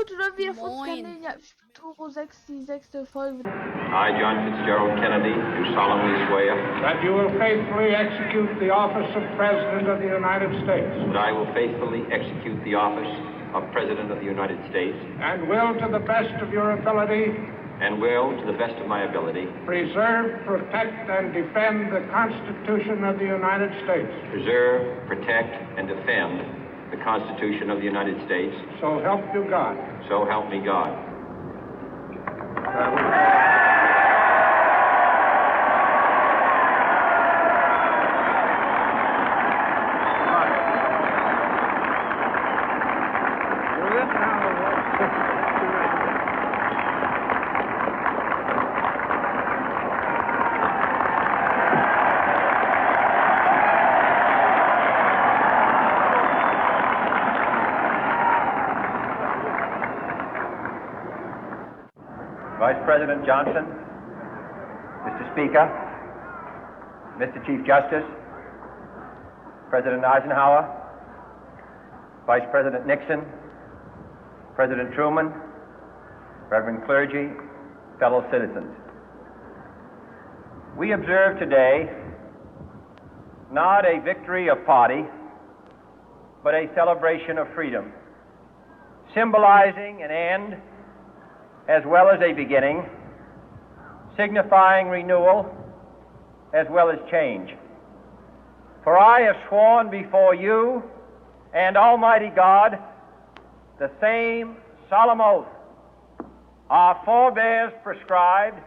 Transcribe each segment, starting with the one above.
gut oder wieder von Skandinavien. Ja, Turo 6, die 6. Folge. I, John Fitzgerald Kennedy, do solemnly swear that you will faithfully execute the office of President of the United States. that I will faithfully execute the office of President of the United States And will, to the best of your ability, and will, to the best of my ability, preserve, protect, and defend the Constitution of the United States. preserve, protect, and defend the Constitution of the United States. So help you God. So help me God. Vice President Johnson, Mr. Speaker, Mr. Chief Justice, President Eisenhower, Vice President Nixon, President Truman, Reverend clergy, fellow citizens. We observe today not a victory of party, but a celebration of freedom, symbolizing an end as well as a beginning, signifying renewal as well as change. For I have sworn before you and Almighty God the same solemn oath our forebears prescribed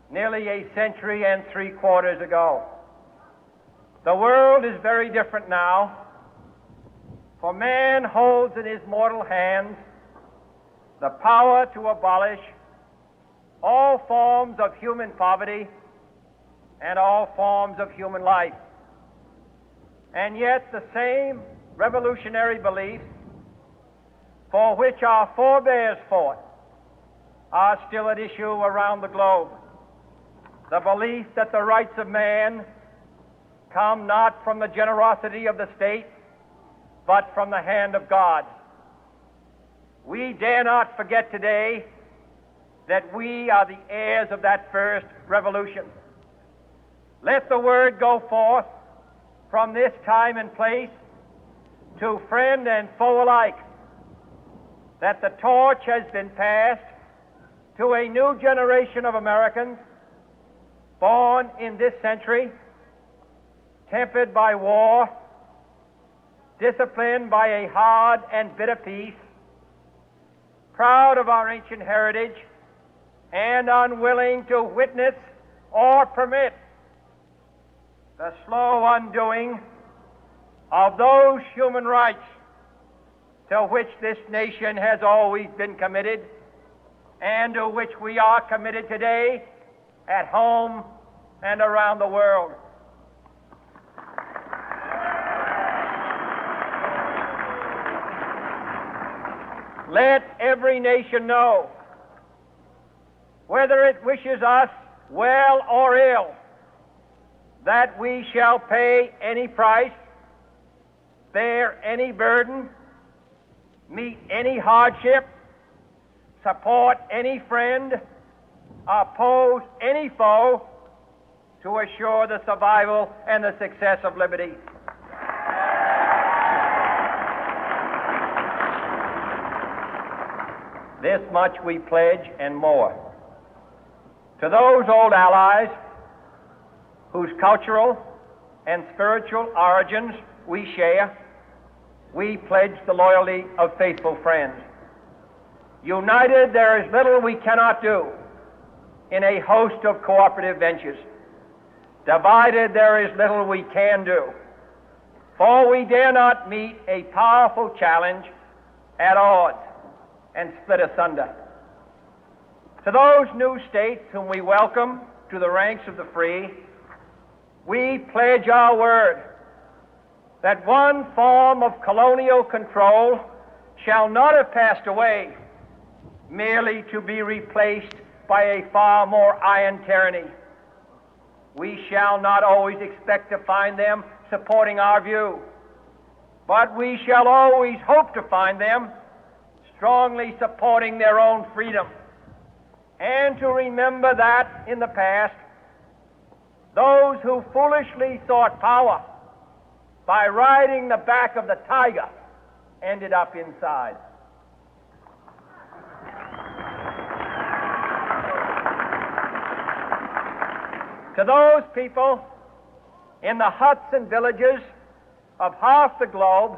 nearly a century and 3/4 ago. The world is very different now, for man holds in his mortal hands the power to abolish all forms of human poverty and all forms of human life. And yet the same revolutionary beliefs for which our forebears fought are still at issue around the globe. The belief that the rights of man come not from the generosity of the state, but from the hand of God. We dare not forget today that we are the heirs of that first revolution. Let the word go forth from this time and place to friend and foe alike that the torch has been passed to a new generation of Americans born in this century, tempered by war, disciplined by a hard and bitter peace, proud of our ancient heritage, and unwilling to witness or permit the slow undoing of those human rights to which this nation has always been committed and to which we are committed today at home and around the world. Let every nation know, whether it wishes us well or ill, that we shall pay any price, bear any burden, meet any hardship, support any friend, oppose any foe to assure the survival and the success of liberty. This much we pledge and more. To those old allies whose cultural and spiritual origins we share, we pledge the loyalty of faithful friends. United, there is little we cannot do in a host of cooperative ventures. Divided, there is little we can do, for we dare not meet a powerful challenge at odds and split asunder. To those new states whom we welcome to the ranks of the free, we pledge our word that one form of colonial control shall not have passed away, merely to be replaced by a far more iron tyranny. We shall not always expect to find them supporting our view, but we shall always hope to find them strongly supporting their own freedom, and to remember that in the past, those who foolishly sought power by riding the back of the tiger ended up inside. To those people in the huts and villages of half the globe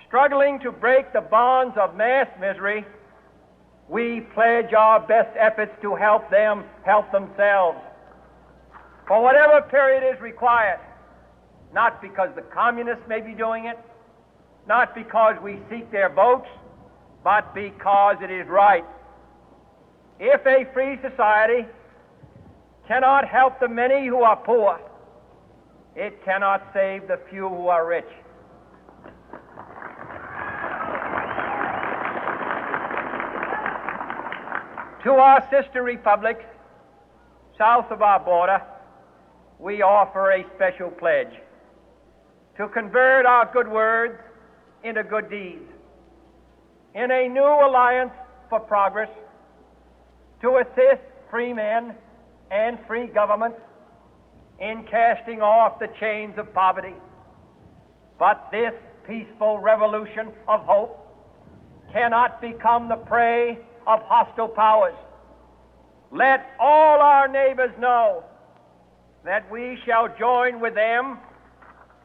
struggling to break the bonds of mass misery, we pledge our best efforts to help them help themselves for whatever period is required, not because the communists may be doing it, not because we seek their votes, but because it is right. If a free society cannot help the many who are poor, it cannot save the few who are rich. To our sister republics south of our border, we offer a special pledge to convert our good words into good deeds, in a new alliance for progress, to assist free men and free governments in casting off the chains of poverty. But this peaceful revolution of hope cannot become the prey of hostile powers. Let all our neighbors know that we shall join with them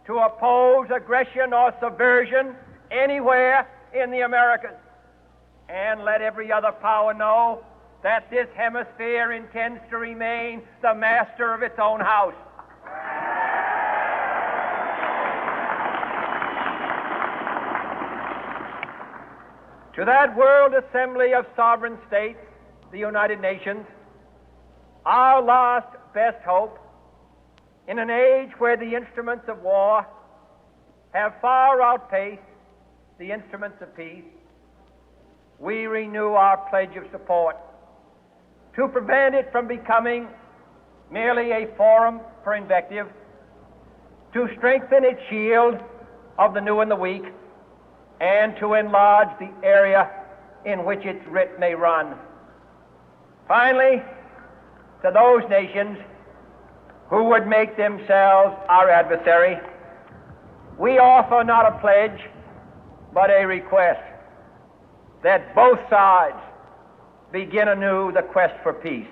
to oppose aggression or subversion anywhere in the Americas. And let every other power know that this hemisphere intends to remain the master of its own house. To that World Assembly of Sovereign States, the United Nations, our last best hope, in an age where the instruments of war have far outpaced the instruments of peace, we renew our pledge of support to prevent it from becoming merely a forum for invective, to strengthen its shield of the new and the weak, and to enlarge the area in which its writ may run. Finally, to those nations who would make themselves our adversary, we offer not a pledge, but a request that both sides begin anew the quest for peace.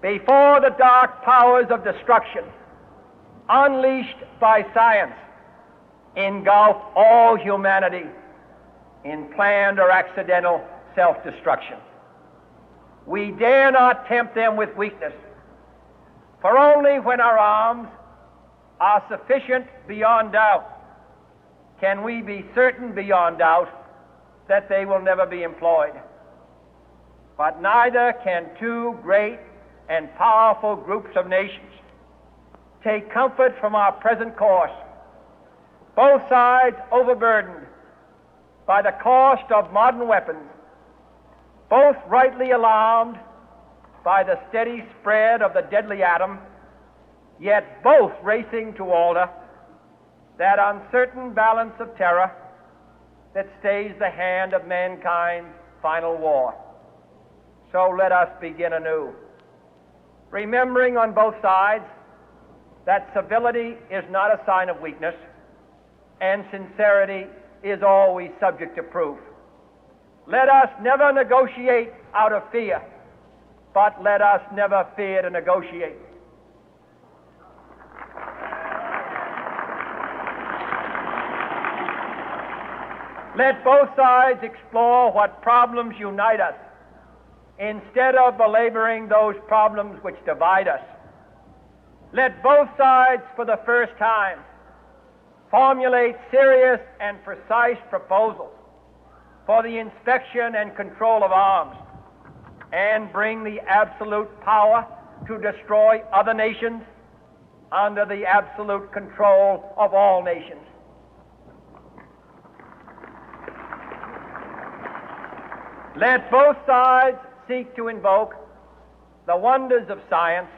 Before the dark powers of destruction, unleashed by science, engulf all humanity in planned or accidental self-destruction, we dare not tempt them with weakness, for only when our arms are sufficient beyond doubt can we be certain beyond doubt that they will never be employed. But neither can two great and powerful groups of nations take comfort from our present course, both sides overburdened by the cost of modern weapons, both rightly alarmed by the steady spread of the deadly atom, yet both racing to alter that uncertain balance of terror that stays the hand of mankind's final war. So let us begin anew, remembering on both sides that civility is not a sign of weakness, and sincerity is always subject to proof. Let us never negotiate out of fear, but let us never fear to negotiate. Let both sides explore what problems unite us, instead of belaboring those problems which divide us. Let both sides, for the first time, formulate serious and precise proposals for the inspection and control of arms, and bring the absolute power to destroy other nations under the absolute control of all nations. Let both sides seek to invoke the wonders of science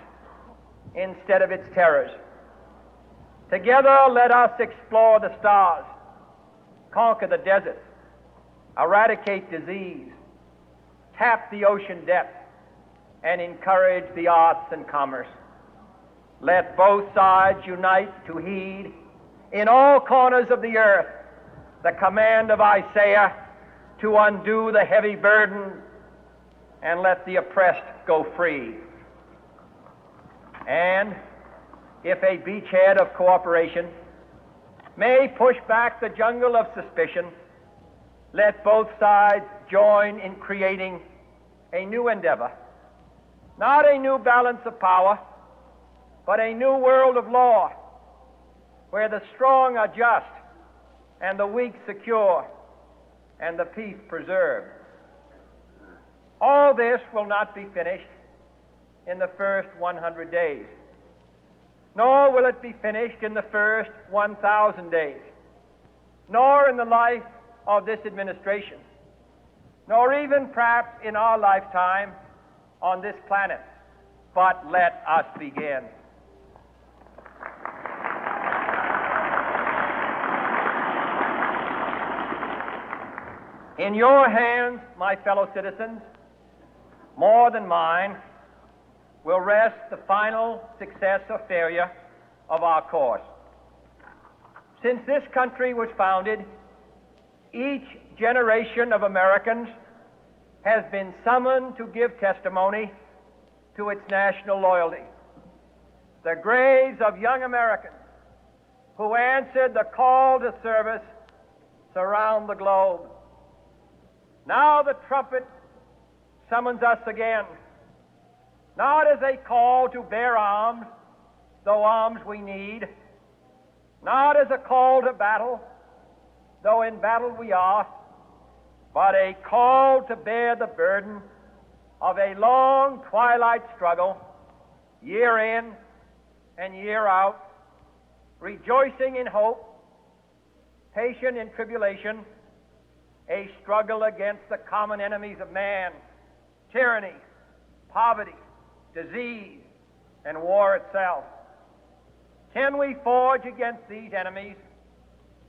instead of its terrors. Together, let us explore the stars, conquer the deserts, eradicate disease, tap the ocean depth, and encourage the arts and commerce. Let both sides unite to heed in all corners of the earth the command of Isaiah to undo the heavy burden and let the oppressed go free. And if a beachhead of cooperation may push back the jungle of suspicion, let both sides join in creating a new endeavor, not a new balance of power, but a new world of law, where the strong are just and the weak secure and the peace preserved. All this will not be finished in the first 100 days, nor will it be finished in the first 1,000 days, nor in the life of this administration, nor even perhaps in our lifetime on this planet. But let us begin. In your hands, my fellow citizens, more than mine, will rest the final success or failure of our course. Since this country was founded, each generation of Americans has been summoned to give testimony to its national loyalty. The graves of young Americans who answered the call to service surround the globe. Now the trumpet summons us again, not as a call to bear arms, though arms we need, not as a call to battle, though in battle we are, but a call to bear the burden of a long twilight struggle, year in and year out, rejoicing in hope, patient in tribulation, a struggle against the common enemies of man, tyranny, poverty, disease, and war itself. Can we forge against these enemies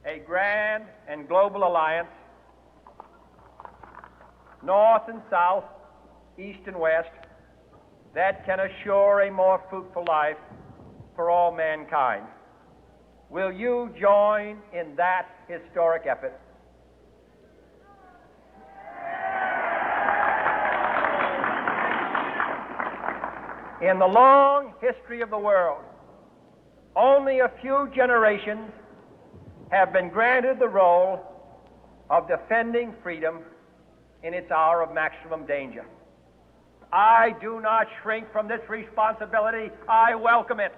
a grand and global alliance, north and south, east and west, that can assure a more fruitful life for all mankind? Will you join in that historic effort? In the long history of the world, only a few generations have been granted the role of defending freedom in its hour of maximum danger. I do not shrink from this responsibility. I welcome it.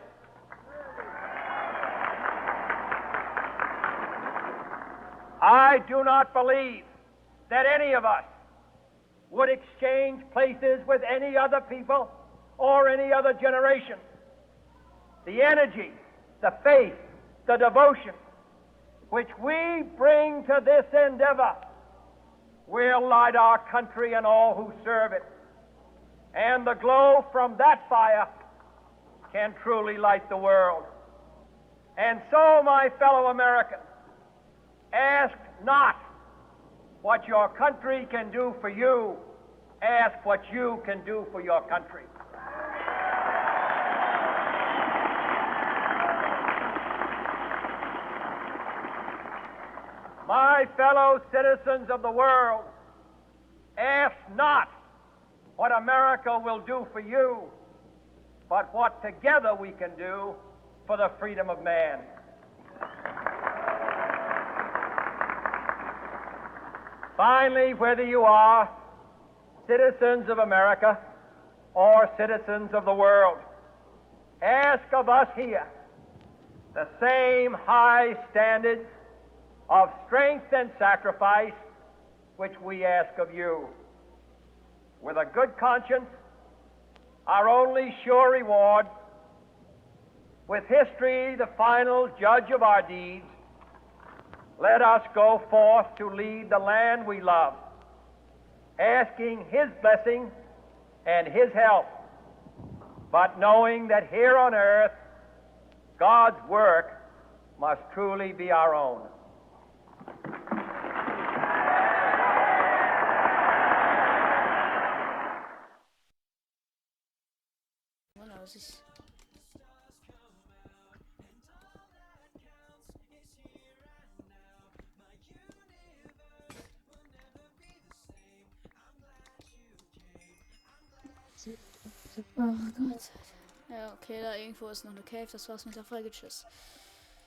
I do not believe that any of us would exchange places with any other people or any other generation. The energy, the faith, the devotion which we bring to this endeavor will light our country and all who serve it. And the glow from that fire can truly light the world. And so, my fellow Americans, ask not what your country can do for you, ask what you can do for your country. My fellow citizens of the world, ask not what America will do for you, but what together we can do for the freedom of man. Finally, whether you are citizens of America or citizens of the world, ask of us here the same high standards of strength and sacrifice which we ask of you. With a good conscience, our only sure reward, with history the final judge of our deeds, let us go forth to lead the land we love, asking His blessing and His help, but knowing that here on earth, God's work must truly be our own. aus. Oh Gott. Ja, okay, da irgendwo ist noch eine Cave. Das war's mit der Folge. Tschüss.